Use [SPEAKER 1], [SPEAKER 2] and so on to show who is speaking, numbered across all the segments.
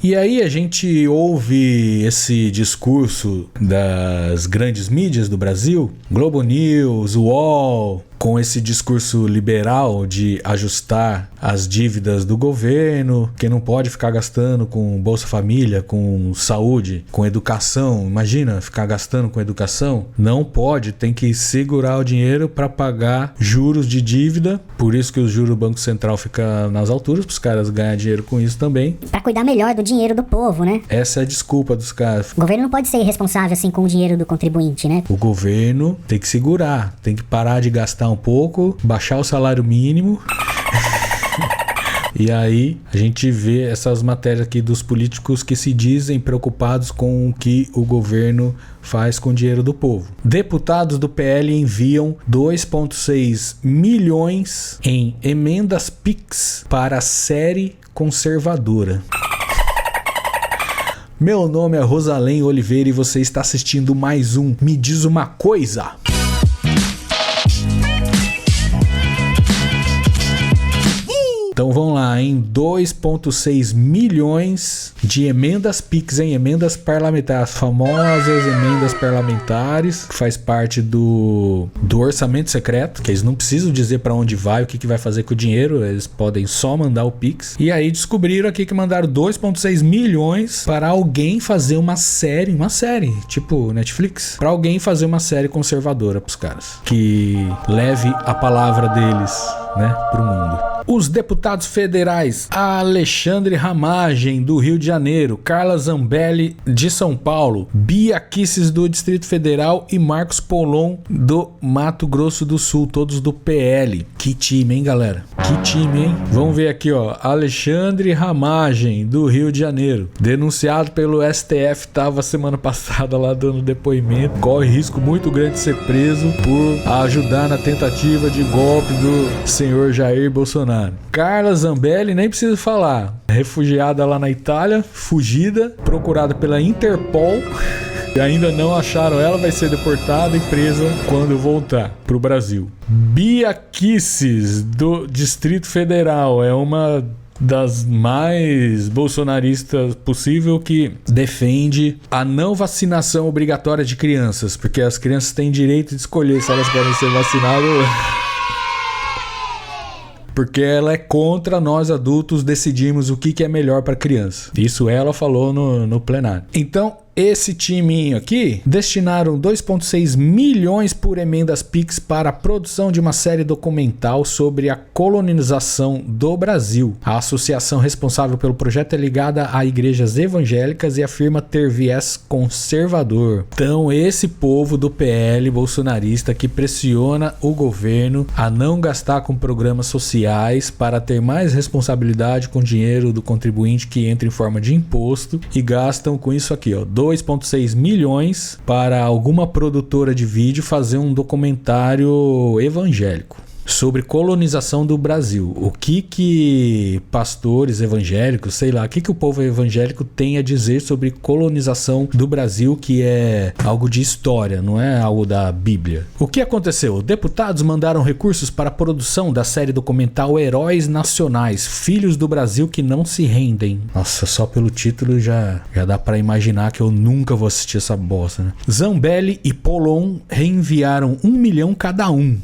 [SPEAKER 1] E aí a gente ouve esse discurso das grandes mídias do Brasil, Globo News, UOL, com esse discurso liberal de ajustar as dívidas do governo, que não pode ficar gastando com Bolsa Família, com saúde, com educação. Imagina ficar gastando com educação. Não pode, tem que segurar o dinheiro para pagar juros de dívida. Por isso que o juro do Banco Central fica nas alturas, para os caras ganhar dinheiro com isso também.
[SPEAKER 2] Para cuidar melhor do dinheiro do povo, né?
[SPEAKER 1] Essa é a desculpa dos caras.
[SPEAKER 2] O governo não pode ser irresponsável assim com o dinheiro do contribuinte, né?
[SPEAKER 1] O governo tem que segurar, tem que parar de gastar um pouco, baixar o salário mínimo. E aí a gente vê essas matérias aqui dos políticos que se dizem preocupados com o que o governo faz com o dinheiro do povo. Deputados do PL enviam 2,6 milhões em emendas PIX para a série conservadora. Meu nome é Rosalém Oliveira e você está assistindo mais um Me Diz Uma Coisa. Então vamos lá, em 2,6 milhões de emendas PIX, em emendas parlamentares, famosas emendas parlamentares, que faz parte do orçamento secreto, que eles não precisam dizer para onde vai, o que vai fazer com o dinheiro, eles podem só mandar o PIX. E aí descobriram aqui que mandaram 2,6 milhões para alguém fazer uma série, tipo Netflix, para alguém fazer uma série conservadora pros caras, que leve a palavra deles, né, pro mundo. Os deputados federais Alexandre Ramagem, do Rio de Janeiro, Carla Zambelli, de São Paulo, Bia Kicis, do Distrito Federal e Marcos Polon, do Mato Grosso do Sul, todos do PL. Que time, hein, galera? Que time, hein? Vamos ver aqui, ó. Alexandre Ramagem, do Rio de Janeiro, denunciado pelo STF, estava semana passada lá dando depoimento, corre risco muito grande de ser preso por ajudar na tentativa de golpe do senhor Jair Bolsonaro. Carla Zambelli, nem preciso falar, refugiada lá na Itália, fugida, procurada pela Interpol. E ainda não acharam ela, vai ser deportada e presa quando voltar pro Brasil. Bia Kicis, do Distrito Federal, é uma das mais bolsonaristas possível, que defende a não vacinação obrigatória de crianças, porque as crianças têm direito de escolher se elas querem ser vacinadas ou porque ela é contra nós adultos decidirmos o que é melhor para criança. Isso ela falou no plenário. Então, esse timinho aqui destinaram 2,6 milhões por emendas PIX para a produção de uma série documental sobre a colonização do Brasil. A associação responsável pelo projeto é ligada a igrejas evangélicas e afirma ter viés conservador. Então, esse povo do PL bolsonarista que pressiona o governo a não gastar com programas sociais para ter mais responsabilidade com o dinheiro do contribuinte que entra em forma de imposto, e gastam com isso aqui, ó, 2,6 milhões para alguma produtora de vídeo fazer um documentário evangélico sobre colonização do Brasil. O que pastores evangélicos, sei lá, o que o povo evangélico tem a dizer sobre colonização do Brasil, que é algo de história, não é algo da Bíblia. O que aconteceu? Deputados mandaram recursos para a produção da série documental Heróis Nacionais, Filhos do Brasil que Não Se Rendem. Nossa, só pelo título já dá para imaginar que eu nunca vou assistir essa bosta, né? Zambelli e Polon reenviaram 1 milhão cada um.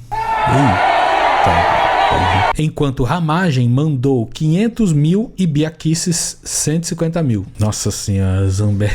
[SPEAKER 1] Enquanto Ramagem mandou 500 mil e Bia Kicis 150 mil. Nossa senhora, Zambelli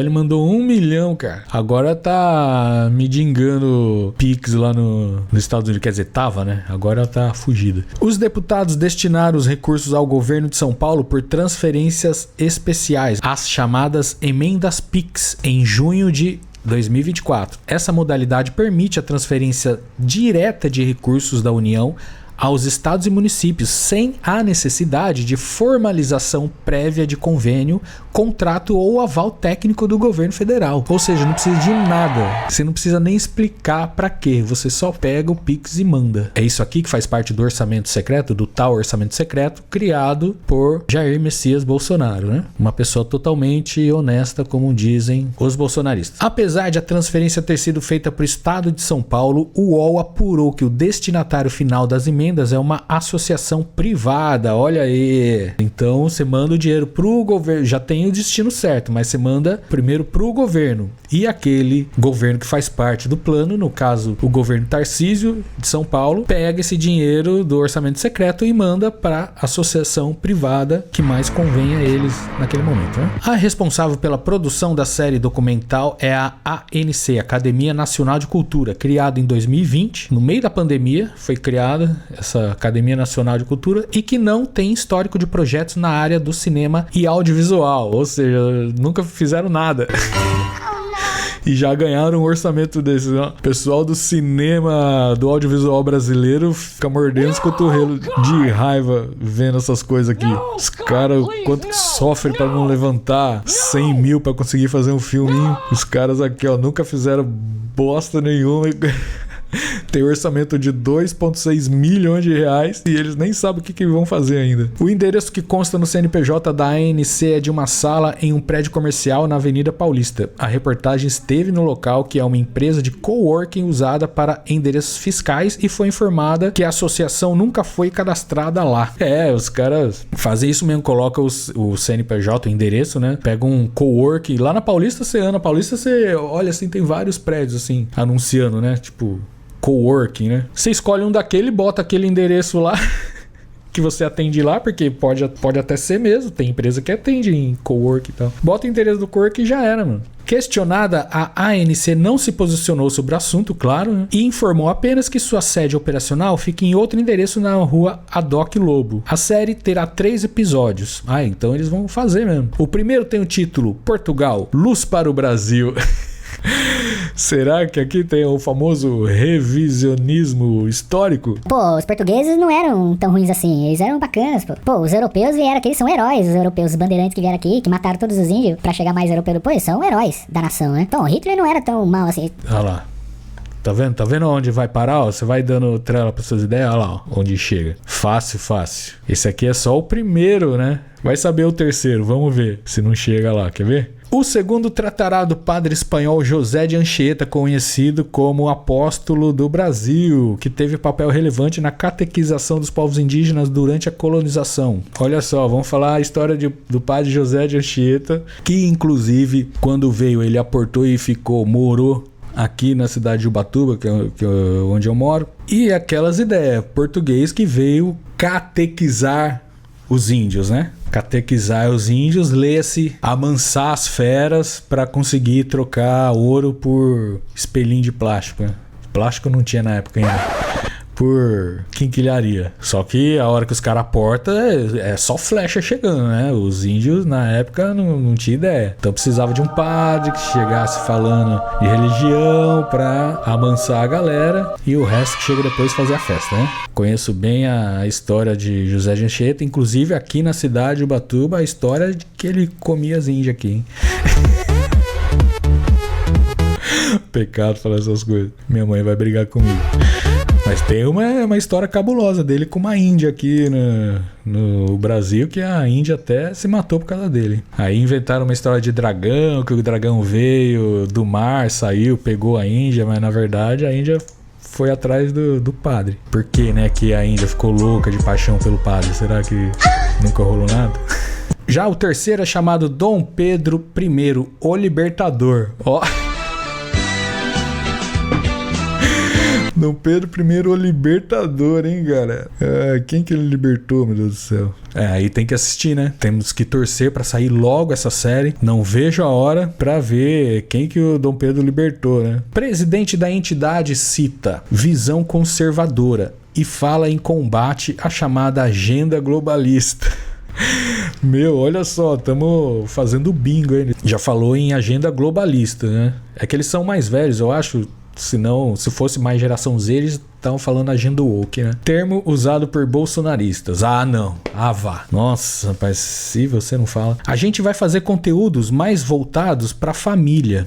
[SPEAKER 1] mandou 1 milhão, cara. Agora tá mendigando Pix lá nos Estados Unidos. Quer dizer, tava, né? Agora tá fugida. Os deputados destinaram os recursos ao governo de São Paulo por transferências especiais, as chamadas emendas Pix, em junho de 2024. Essa modalidade permite a transferência direta de recursos da União aos estados e municípios, sem a necessidade de formalização prévia de convênio, contrato ou aval técnico do governo federal. Ou seja, não precisa de nada. Você não precisa nem explicar para quê. Você só pega o Pix e manda. É isso aqui que faz parte do orçamento secreto, do tal orçamento secreto, criado por Jair Messias Bolsonaro, né? Uma pessoa totalmente honesta, como dizem os bolsonaristas. Apesar de a transferência ter sido feita para o estado de São Paulo, o UOL apurou que o destinatário final das emendas Emendas é uma associação privada, olha aí. Então você manda o dinheiro pro governo, já tem o destino certo, mas você manda primeiro pro governo. E aquele governo que faz parte do plano, no caso o governo Tarcísio de São Paulo, pega esse dinheiro do orçamento secreto e manda para a associação privada que mais convém a eles naquele momento, né? A responsável pela produção da série documental é a ANC, Academia Nacional de Cultura, criada em 2020, no meio da pandemia foi criada essa Academia Nacional de Cultura, e que não tem histórico de projetos na área do cinema e audiovisual, ou seja, nunca fizeram nada. E já ganharam um orçamento desse. Ó. O pessoal do cinema, do audiovisual brasileiro fica mordendo os cotovelos de raiva vendo essas coisas aqui. Os caras, quanto que sofrem pra não levantar 100 mil pra conseguir fazer um filminho. Os caras aqui, ó, nunca fizeram bosta nenhuma. Tem orçamento de 2,6 milhões de reais e eles nem sabem o que vão fazer ainda. O endereço que consta no CNPJ da ANC é de uma sala em um prédio comercial na Avenida Paulista. A reportagem esteve no local, que é uma empresa de coworking usada para endereços fiscais, e foi informada que a associação nunca foi cadastrada lá. Os caras fazem isso mesmo, colocam o CNPJ, o endereço, né? Pega um coworking. Lá na Paulista, você olha assim, tem vários prédios assim, anunciando, né? Tipo... coworking, né? Você escolhe um daquele, bota aquele endereço lá que você atende lá, porque pode até ser mesmo, tem empresa que atende em coworking e tal. Bota o endereço do coworking e já era, mano. Questionada, a ANC não se posicionou sobre o assunto, claro, né? E informou apenas que sua sede operacional fica em outro endereço na rua Adoc Lobo. A série terá 3 episódios. Então eles vão fazer mesmo. O primeiro tem o título Portugal, Luz para o Brasil. Será que aqui tem o famoso revisionismo histórico?
[SPEAKER 2] Pô, os portugueses não eram tão ruins assim, eles eram bacanas, pô. Pô, os europeus vieram aqui, eles são heróis, os europeus, os bandeirantes que vieram aqui, que mataram todos os índios pra chegar mais europeu depois, são heróis da nação, né? Então, Hitler não era tão mal assim.
[SPEAKER 1] Olha lá. Tá vendo? Tá vendo onde vai parar? Ó, você vai dando trela para suas ideias, olha lá, ó, onde chega. Fácil, fácil. Esse aqui é só o primeiro, né? Vai saber o terceiro, vamos ver se não chega lá, quer ver? O segundo tratará do padre espanhol José de Anchieta, conhecido como apóstolo do Brasil, que teve papel relevante na catequização dos povos indígenas durante a colonização. Olha só, vamos falar a história do padre José de Anchieta, que inclusive, quando veio, ele aportou e morou aqui na cidade de Ubatuba, que é onde eu moro. E aquelas ideias, português que veio catequizar os índios, né? Catequizar os índios, leia-se amansar as feras para conseguir trocar ouro por espelhinho de plástico, né? Plástico não tinha na época ainda. Por quinquilharia. Só que a hora que os caras aportam é só flecha chegando, né? Os índios na época não tinha ideia. Então precisava de um padre que chegasse falando de religião pra amansar a galera, e o resto que chega depois fazer a festa, né? Conheço bem a história de José de Anchieta, inclusive aqui na cidade de Ubatuba, a história de que ele comia as índias aqui, hein? Pecado falar essas coisas. Minha mãe vai brigar comigo. Mas tem uma história cabulosa dele com uma índia aqui no Brasil, que a índia até se matou por causa dele. Aí inventaram uma história de dragão, que o dragão veio do mar, saiu, pegou a índia, mas na verdade a índia foi atrás do padre. Por que, né, que a índia ficou louca de paixão pelo padre? Será que nunca rolou nada? Já o terceiro é chamado Dom Pedro I, o Libertador. Ó... Dom Pedro I, o Libertador, hein, cara? Quem que ele libertou, meu Deus do céu? Aí tem que assistir, né? Temos que torcer pra sair logo essa série. Não vejo a hora pra ver quem que o Dom Pedro libertou, né? Presidente da entidade cita visão conservadora e fala em combate à chamada agenda globalista. Meu, olha só, estamos fazendo bingo aí. Já falou em agenda globalista, né? É que eles são mais velhos, eu acho. Se fosse mais geração Z, eles estavam falando agenda woke, né? Termo usado por bolsonaristas. Não. Vá. Nossa, rapaz, se você não fala. A gente vai fazer conteúdos mais voltados pra família.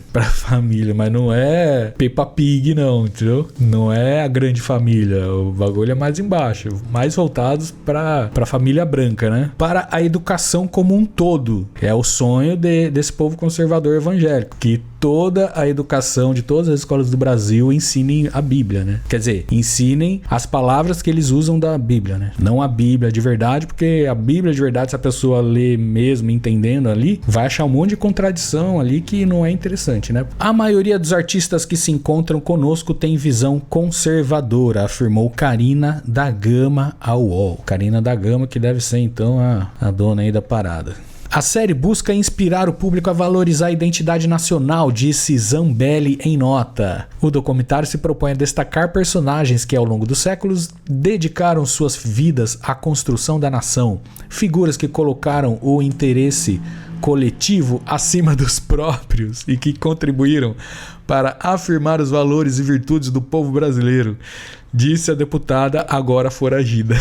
[SPEAKER 1] Mas não é Peppa Pig, não, entendeu? Não é a grande família. O bagulho é mais embaixo. Mais voltados pra família branca, né? Para a educação como um todo. É o sonho desse povo conservador evangélico. Que toda a educação de todas as escolas do Brasil ensinem a Bíblia, né? Quer dizer, ensinem as palavras que eles usam da Bíblia, né? Não a Bíblia de verdade, porque a Bíblia de verdade, se a pessoa lê mesmo entendendo ali, vai achar um monte de contradição ali que não é interessante, né? A maioria dos artistas que se encontram conosco tem visão conservadora, afirmou Karina da Gama ao UOL. Karina da Gama, que deve ser então a dona aí da parada. A série busca inspirar o público a valorizar a identidade nacional, disse Zambelli em nota. O documentário se propõe a destacar personagens que, ao longo dos séculos, dedicaram suas vidas à construção da nação, figuras que colocaram o interesse coletivo acima dos próprios e que contribuíram para afirmar os valores e virtudes do povo brasileiro, disse a deputada agora foragida.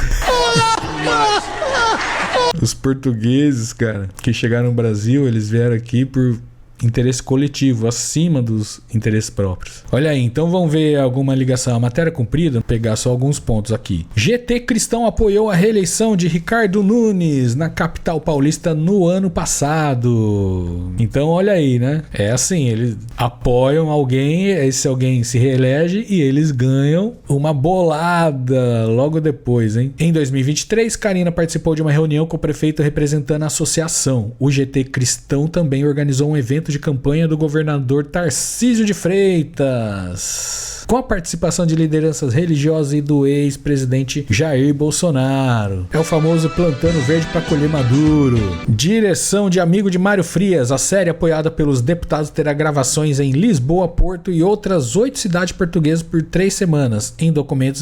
[SPEAKER 1] Os portugueses, cara, que chegaram no Brasil, eles vieram aqui por interesse coletivo, acima dos interesses próprios. Olha aí, então vamos ver alguma ligação. A matéria cumprida, vou pegar só alguns pontos aqui. GT Cristão apoiou a reeleição de Ricardo Nunes na capital paulista no ano passado. Então olha aí, né? É assim, eles apoiam alguém, esse alguém se reelege e eles ganham uma bolada logo depois, hein? Em 2023, Karina participou de uma reunião com o prefeito representando a associação. O GT Cristão também organizou um evento de campanha do governador Tarcísio de Freitas, com a participação de lideranças religiosas e do ex-presidente Jair Bolsonaro. É o famoso plantando verde para colher maduro. Direção de amigo de Mário Frias. A série apoiada pelos deputados terá gravações em Lisboa, Porto e outras 8 cidades portuguesas por 3 semanas. Em documentos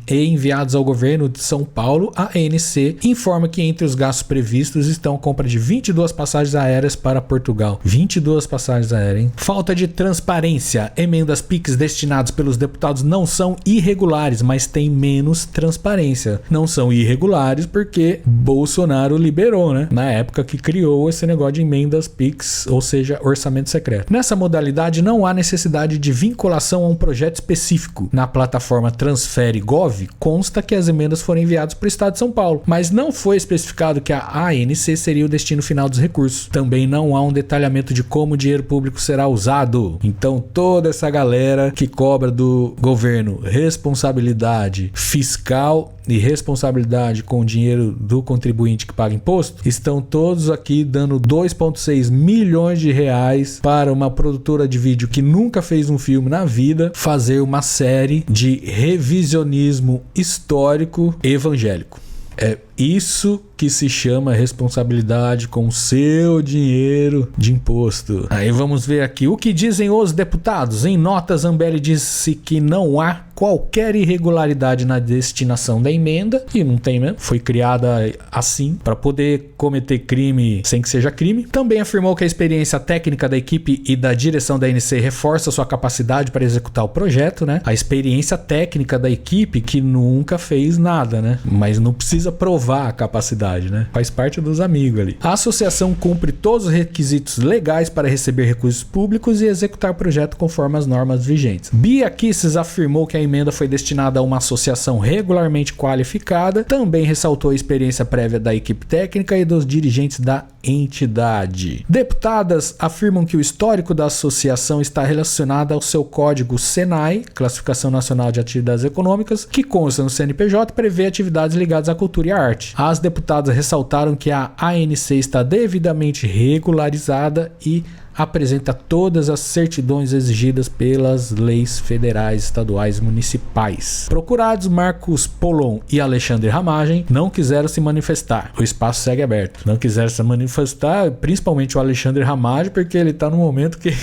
[SPEAKER 1] enviados ao governo de São Paulo, a ANC informa que entre os gastos previstos estão a compra de 22 passagens aéreas para Portugal. 22 passagens aéreas, hein? Falta de transparência. Emendas PIX destinadas pelos deputados não são irregulares, mas têm menos transparência. Não são irregulares porque Bolsonaro liberou, né? Na época que criou esse negócio de emendas PIX, ou seja, orçamento secreto. Nessa modalidade não há necessidade de vinculação a um projeto específico. Na plataforma Transfere.gov consta que as emendas foram enviadas para o estado de São Paulo, mas não foi especificado que a ANC seria o destino final dos recursos. Também não há um detalhamento de como o dinheiro público será usado. Então toda essa galera que cobra do governo responsabilidade fiscal e responsabilidade com o dinheiro do contribuinte que paga imposto, estão todos aqui dando 2,6 milhões de reais para uma produtora de vídeo que nunca fez um filme na vida fazer uma série de revisionismo histórico evangélico. É isso que se chama responsabilidade com o seu dinheiro de imposto. Aí vamos ver aqui o que dizem os deputados. Em nota, Zambelli disse que não há qualquer irregularidade na destinação da emenda, e não tem mesmo, foi criada assim para poder cometer crime sem que seja crime. Também afirmou que a experiência técnica da equipe e da direção da ANC reforça sua capacidade para executar o projeto, né? A experiência técnica da equipe que nunca fez nada, né? Mas não precisa provar a capacidade, né? Faz parte dos amigos ali. A associação cumpre todos os requisitos legais para receber recursos públicos e executar o projeto conforme as normas vigentes. Bia Kisses afirmou que a emenda foi destinada a uma associação regularmente qualificada. Também ressaltou a experiência prévia da equipe técnica e dos dirigentes da entidade. Deputadas afirmam que o histórico da associação está relacionado ao seu código SENAI, Classificação Nacional de Atividades Econômicas, que consta no CNPJ e prevê atividades ligadas à cultura e à arte. As deputadas ressaltaram que a ANC está devidamente regularizada e apresenta todas as certidões exigidas pelas leis federais, estaduais e municipais. Procurados, Marcos Polon e Alexandre Ramagem não quiseram se manifestar. O espaço segue aberto. Não quiseram se manifestar, principalmente o Alexandre Ramagem, porque ele está num momento que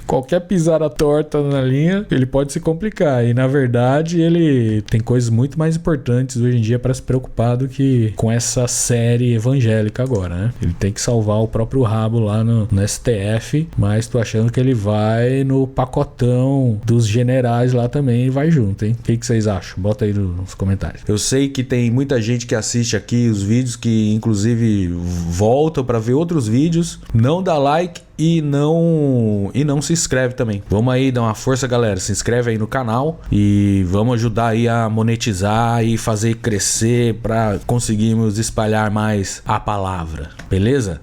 [SPEAKER 1] qualquer pisada torta na linha, ele pode se complicar. E na verdade, ele tem coisas muito mais importantes hoje em dia para se preocupar do que com essa série evangélica agora, né? Ele tem que salvar o próprio rabo lá no STF, mas tô achando que ele vai no pacotão dos generais lá também e vai junto, hein? O que vocês acham? Bota aí nos comentários. Eu sei que tem muita gente que assiste aqui os vídeos, que inclusive voltam para ver outros vídeos, não dá like e não se inscreve também. Vamos aí dar uma força, galera. Se inscreve aí no canal e vamos ajudar aí a monetizar e fazer crescer para conseguirmos espalhar mais a palavra. Beleza?